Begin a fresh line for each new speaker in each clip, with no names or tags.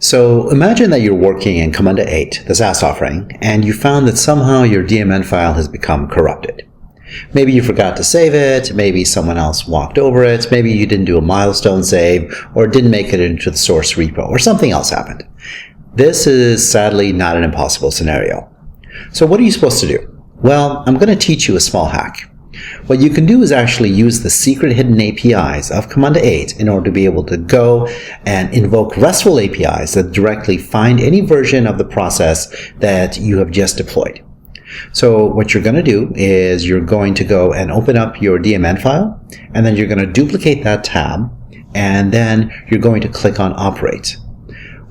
So imagine that you're working in Camunda 8, the SaaS offering, and you found that somehow your DMN file has become corrupted. Maybe you forgot to save it, maybe someone else walked over it, maybe you didn't do a milestone save, or didn't make it into the source repo, or something else happened. This is sadly not an impossible scenario. So what are you supposed to do? Well, I'm going to teach you a small hack. What you can do is actually use the secret hidden APIs of Camunda 8 in order to be able to go and invoke RESTful APIs that directly find any version of the process that you have just deployed. So what you're going to do is you're going to go and open up your DMN file, and then you're going to duplicate that tab, and then you're going to click on Operate.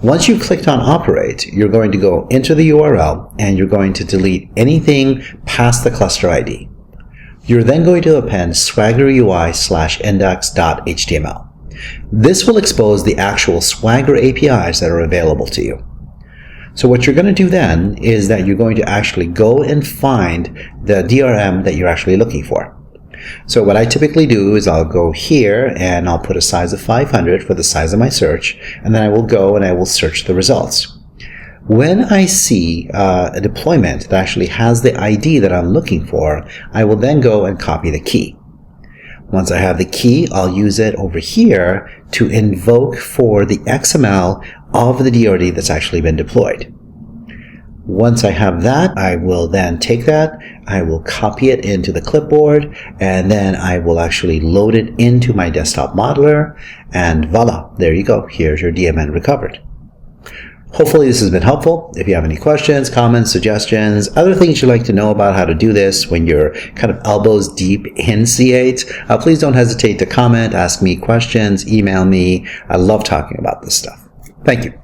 Once you've clicked on Operate, you're going to go into the URL and you're going to delete anything past the cluster ID. You're then going to append Swagger UI/index.html. This will expose the actual Swagger APIs that are available to you. So what you're going to do then is that you're going to actually go and find the DRM that you're actually looking for. So what I typically do is I'll go here and I'll put a size of 500 for the size of my search, and then I will go and I will search the results. When I see a deployment that actually has the ID that I'm looking for, I will then go and copy the key. Once I have the key, I'll use it over here to invoke for the XML of the DRD that's actually been deployed. Once I have that, I will then take that, I will copy it into the clipboard, and then I will actually load it into my desktop modeler, and voila, there you go. Here's your DMN recovered. Hopefully this has been helpful. If you have any questions, comments, suggestions, other things you'd like to know about how to do this when you're kind of elbows deep in C8, please don't hesitate to comment, ask me questions, email me. I love talking about this stuff. Thank you.